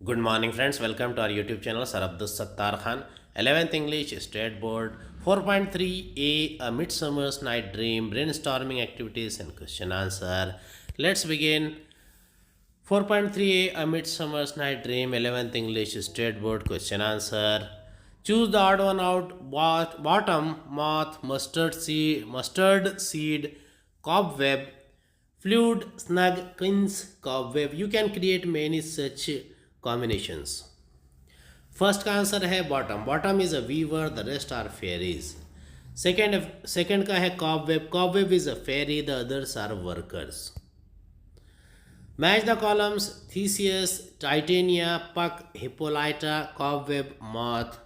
Good morning, friends. Welcome to our YouTube channel, Sir Abdul Sattar Khan. 11th English State Board 4.3a A Midsummer's Night Dream, Brainstorming Activities and Question Answer. Let's begin. 4.3a A Midsummer's Night Dream, 11th English State Board Question Answer. Choose the odd one out. Bottom, moth, mustard seed, cobweb, fluid, snug, quince, cobweb. You can create many such combinations. First का answer है Bottom. Bottom is a weaver, the rest are fairies. Second का है Cobweb. Cobweb is a fairy, the others are workers. Match the columns. Theseus, Titania, Puck, Hippolyta, Cobweb, Moth.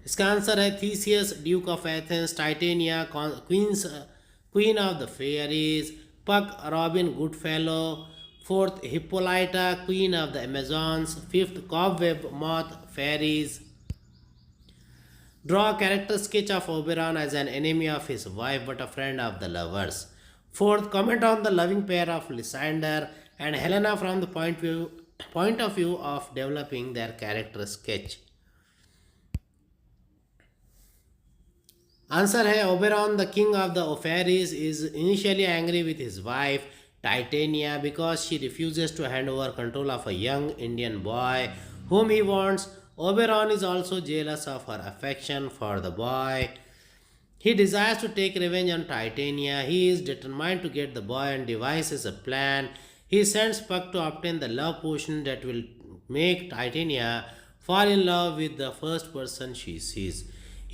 इसका answer है Theseus, duke of Athens. Titania, queen of the fairies. Puck, Robin Goodfellow. Fourth, Hippolyta, queen of the Amazons. Fifth, cobweb, moth, fairies. Draw a character sketch of Oberon as an enemy of his wife but a friend of the lovers. Fourth, comment on the loving pair of Lysander and Helena from the point of view of developing their character sketch. Answer है Oberon, the king of the fairies, is initially angry with his wife Titania because she refuses to hand over control of a young Indian boy whom he wants. Oberon is also jealous of her affection for the boy. He desires to take revenge on Titania. He is determined to get the boy and devises a plan. He sends Puck to obtain the love potion that will make Titania fall in love with the first person she sees.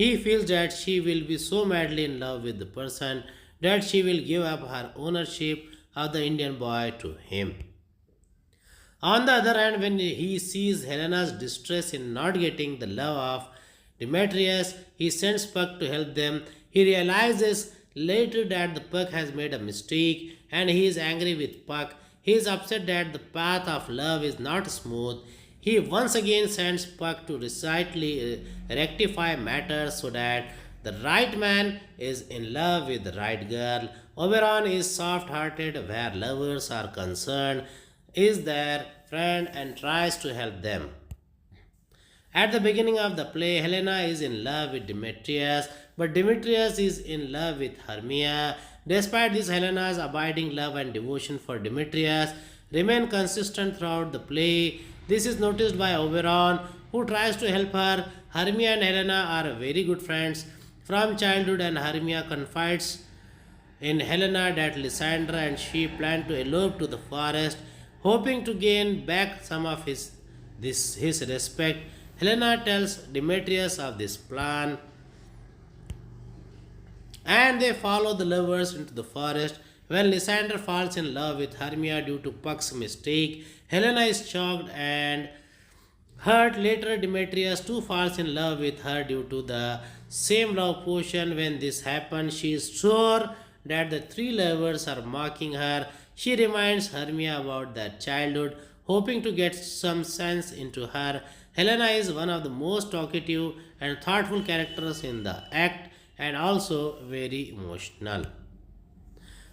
He feels that she will be so madly in love with the person that she will give up her ownership of the Indian boy to him. On the other hand, when he sees Helena's distress in not getting the love of Demetrius, he sends Puck to help them. He realizes later that the Puck has made a mistake and he is angry with Puck. He is upset that the path of love is not smooth. He once again sends Puck to rectify matters so that the right man is in love with the right girl. Oberon is soft-hearted where lovers are concerned, is their friend and tries to help them. At the beginning of the play, Helena is in love with Demetrius, but Demetrius is in love with Hermia. Despite this, Helena's abiding love and devotion for Demetrius remain consistent throughout the play. This is noticed by Oberon, who tries to help her. Hermia and Helena are very good friends from childhood, and Hermia confides in Helena that Lysander and she plan to elope to the forest, hoping to gain back some of his respect. Helena tells Demetrius of this plan, and they follow the lovers into the forest. When Lysander falls in love with Hermia due to Puck's mistake, Helena is shocked and hurt. Later, Demetrius too falls in love with her due to the same love potion. When this happens, she is sure that the three lovers are mocking her. She reminds Hermia about their childhood, hoping to get some sense into her. Helena is one of the most talkative and thoughtful characters in the act and also very emotional.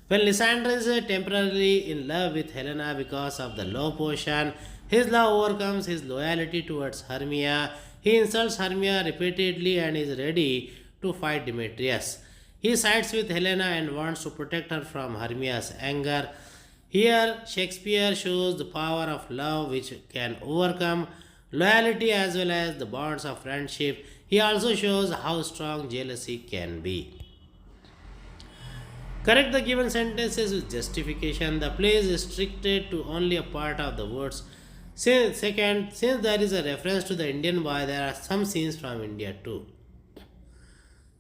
When Lysander is temporarily in love with Helena because of the love potion, his love overcomes his loyalty towards Hermia. He insults Hermia repeatedly and is ready to fight Demetrius. He sides with Helena and wants to protect her from Hermia's anger. Here, Shakespeare shows the power of love which can overcome loyalty as well as the bonds of friendship. He also shows how strong jealousy can be. Correct the given sentences with justification. The play is restricted to only a part of the words. Since there is a reference to the Indian boy, there are some scenes from India too.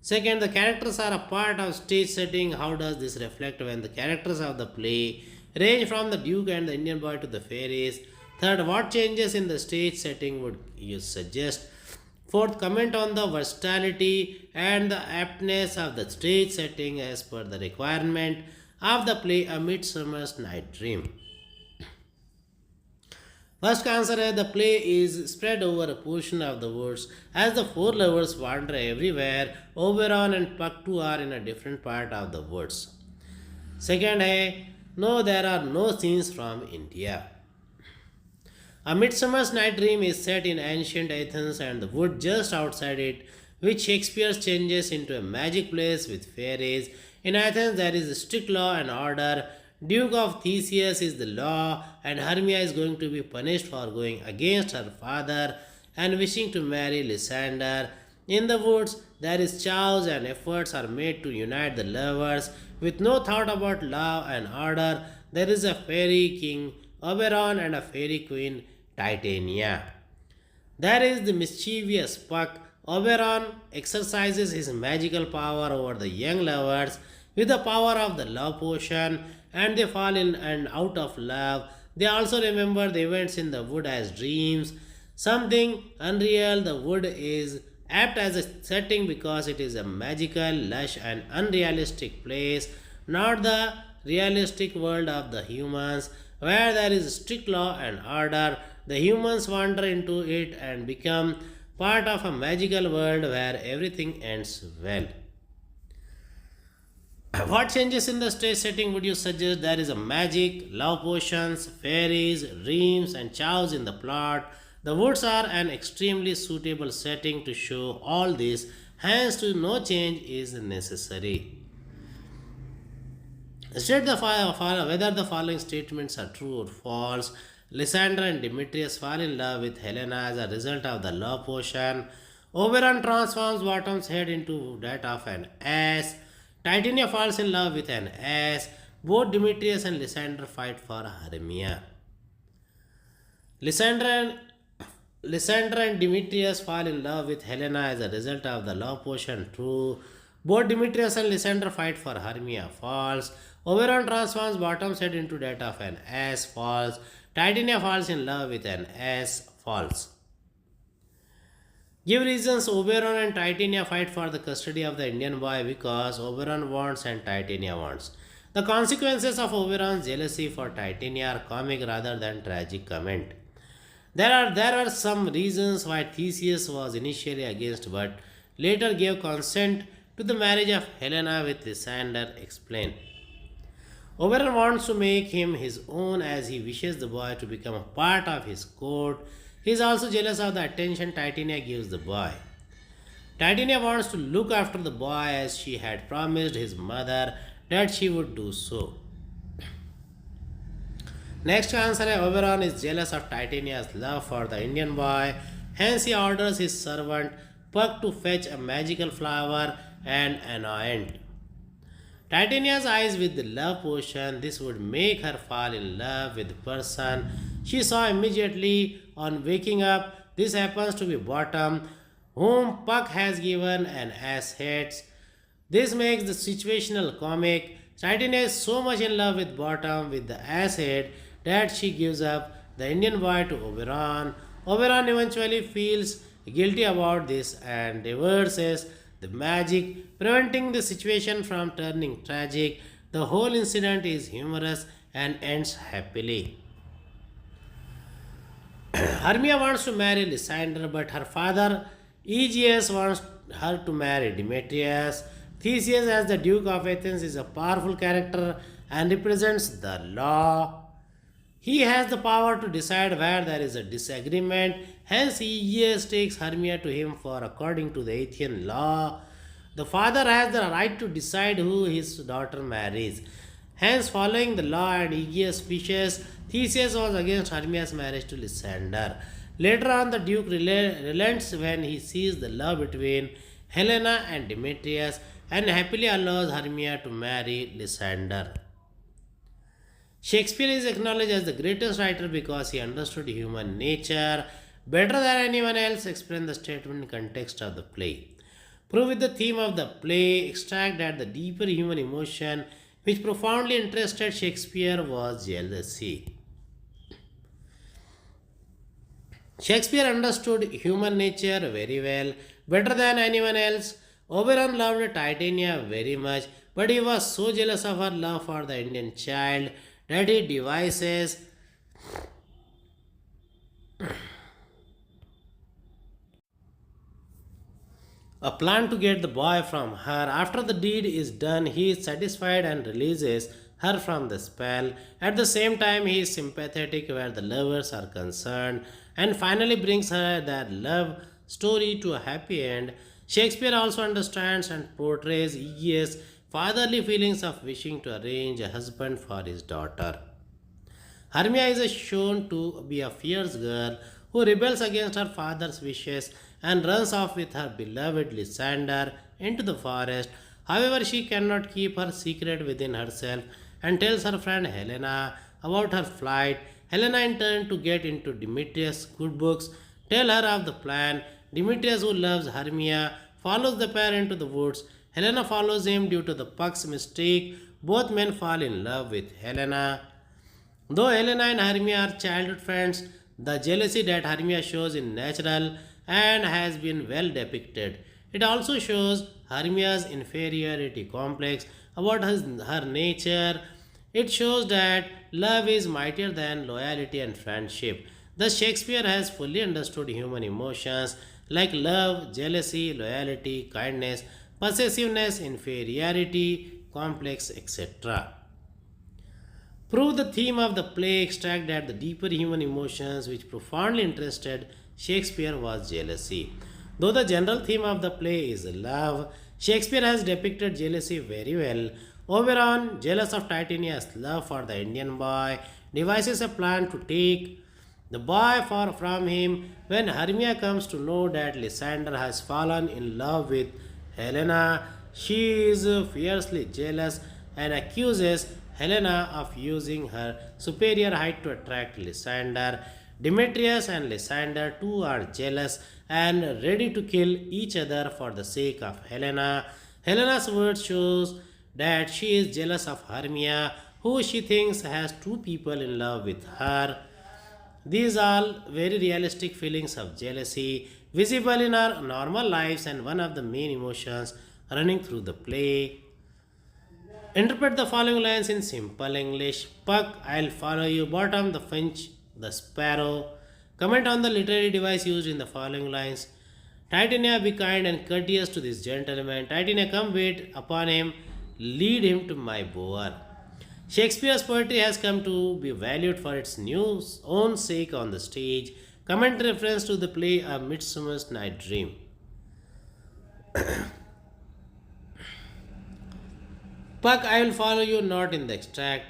Second, the characters are a part of stage setting. How does this reflect when the characters of the play range from the Duke and the Indian boy to the fairies? Third, what changes in the stage setting would you suggest? Fourth, comment on the versatility and the aptness of the stage setting as per the requirement of the play A Midsummer's Night Dream. First answer है the play is spread over a portion of the words. As the four lovers wander everywhere, Oberon and Puck too are in a different part of the words. Second है no, there are no scenes from India. A Midsummer's Night Dream is set in ancient Athens and the wood just outside it, which Shakespeare changes into a magic place with fairies. In Athens, there is a strict law and order. Duke of Theseus is the law, and Hermia is going to be punished for going against her father and wishing to marry Lysander. In the woods, there is chaos and efforts are made to unite the lovers with no thought about love and order. There is a fairy king Oberon and a fairy queen Titania. There is the mischievous Puck. Oberon exercises his magical power over the young lovers with the power of the love potion, and they fall in and out of love. They also remember the events in the wood as dreams. Something unreal, the wood is apt as a setting because it is a magical, lush, and unrealistic place, not the realistic world of the humans, where there is strict law and order. The humans wander into it and become part of a magical world where everything ends well. What changes in the stage setting would you suggest? There is a magic, love potions, fairies, dreams, and chows in the plot. The woods are an extremely suitable setting to show all this, hence no change is necessary. State whether the following statements are true or false. Lysander and Demetrius fall in love with Helena as a result of the love potion. Oberon transforms Bottom's head into that of an ass. Titania falls in love with an ass. Both Demetrius and Lysander fight for Hermia. Lysander and Demetrius fall in love with Helena as a result of the love potion. True. Both Demetrius and Lysander fight for Hermia. False. Oberon transforms Bottom's head into that of an ass. False. Titania falls in love with an ass. False. Give reasons Oberon and Titania fight for the custody of the Indian boy because Oberon wants and Titania wants. The consequences of Oberon's jealousy for Titania are comic rather than tragic. Comment. There are some reasons why Theseus was initially against but later gave consent to the marriage of Helena with Lysander. Explain. Oberon wants to make him his own as he wishes the boy to become a part of his court. He is also jealous of the attention Titania gives the boy. Titania wants to look after the boy as she had promised his mother that she would do so. Next answer, Oberon is jealous of Titania's love for the Indian boy, hence he orders his servant Puck to fetch a magical flower and anoint Titania's eyes with the love potion. This would make her fall in love with the person she saw immediately on waking up. This happens to be Bottom, whom Puck has given an ass head. This makes the situational comic. Titania is so much in love with Bottom with the ass head that she gives up the Indian boy to Oberon. Oberon eventually feels guilty about this and reverses the magic, preventing the situation from turning tragic. The whole incident is humorous and ends happily. Hermia wants to marry Lysander, but her father Aegeus wants her to marry Demetrius. Theseus, as the Duke of Athens, is a powerful character and represents the law. He has the power to decide where there is a disagreement. Hence, Aegeus takes Hermia to him for according to the Athenian law. The father has the right to decide who his daughter marries. Hence, following the law and Aegeus' wishes, Theseus was against Hermia's marriage to Lysander. Later on, the Duke relents when he sees the love between Helena and Demetrius and happily allows Hermia to marry Lysander. Shakespeare is acknowledged as the greatest writer because he understood human nature better than anyone else. Explain the statement in context of the play. Prove with the theme of the play. Extract that the deeper human emotion which profoundly interested Shakespeare was jealousy. Shakespeare understood human nature very well, better than anyone else. Oberon loved Titania very much, but he was so jealous of her love for the Indian child that he devises a plan to get the boy from her. After the deed is done, he is satisfied and releases her from the spell. At the same time, he is sympathetic where the lovers are concerned and finally brings her their love story to a happy end. Shakespeare also understands and portrays E.S. fatherly feelings of wishing to arrange a husband for his daughter. Hermia is shown to be a fierce girl who rebels against her father's wishes and runs off with her beloved Lysander into the forest. However, she cannot keep her secret within herself and tells her friend Helena about her flight. Helena, in turn, to get into Demetrius' good books, tell her of the plan. Demetrius, who loves Hermia, follows the pair into the woods. Helena follows him due to the Puck's mistake. Both men fall in love with Helena. Though Helena and Hermia are childhood friends, the jealousy that Hermia shows is natural and has been well depicted. It also shows Hermia's inferiority complex about her nature. It shows that love is mightier than loyalty and friendship. Thus, Shakespeare has fully understood human emotions like love, jealousy, loyalty, kindness, possessiveness, inferiority, complex, etc. Prove the theme of the play extract that the deeper human emotions which profoundly interested Shakespeare was jealousy. Though the general theme of the play is love, Shakespeare has depicted jealousy very well. Oberon, jealous of Titania's love for the Indian boy, devises a plan to take the boy far from him. When Hermia comes to know that Lysander has fallen in love with Helena, she is fiercely jealous and accuses Helena of using her superior height to attract Lysander. Demetrius and Lysander too are jealous and ready to kill each other for the sake of Helena. Helena's words shows that she is jealous of Hermia, who she thinks has two people in love with her. These are very realistic feelings of jealousy visible in our normal lives and one of the main emotions running through the play. Interpret the following lines in simple English. Puck, I'll follow you. Bottom, the finch, the sparrow. Comment on the literary device used in the following lines. Titania, be kind and courteous to this gentleman. Titania, come wait upon him. Lead him to my bower. Shakespeare's poetry has come to be valued for its own sake on the stage. Comment reference to the play A Midsummer's Night Dream. Puck, I will follow you, not in the extract.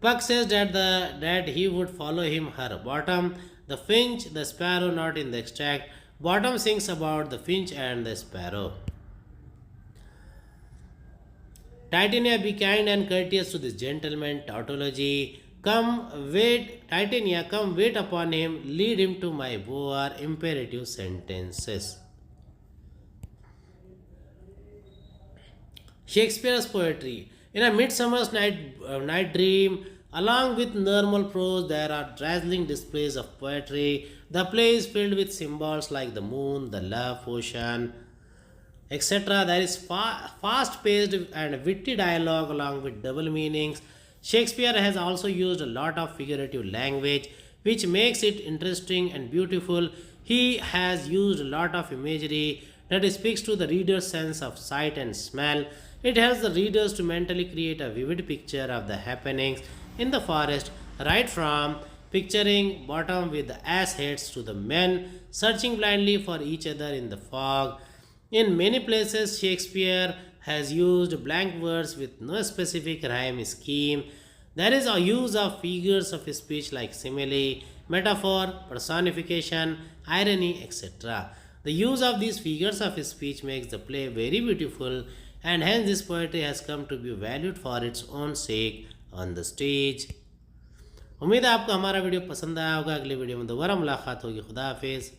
Puck says that he would follow him her. Bottom, the finch, the sparrow, not in the extract. Bottom sings about the finch and the sparrow. Titania, be kind and courteous to this gentleman. Tautology. Come wait, Titania, come wait upon him. Lead him to my bower. Imperative sentences. Shakespeare's poetry. In A Midsummer's Night Dream, along with normal prose, there are dazzling displays of poetry. The play is filled with symbols like the moon, the love potion, etc. There is fast-paced and witty dialogue along with double meanings. Shakespeare has also used a lot of figurative language, which makes it interesting and beautiful. He has used a lot of imagery that speaks to the reader's sense of sight and smell. It helps the readers to mentally create a vivid picture of the happenings in the forest, right from picturing bottom with the ass heads to the men searching blindly for each other in the fog. In many places, Shakespeare has used blank words with no specific rhyme scheme. There is a use of figures of speech like simile, metaphor, personification, irony, etc. The use of these figures of speech makes the play very beautiful, and hence this poetry has come to be valued for its own sake on the stage. उम्मीद है आपको हमारा video पसंद आया होगा. अगले video में दोबारा मुलाकात होगी. खुदा हाफिज़.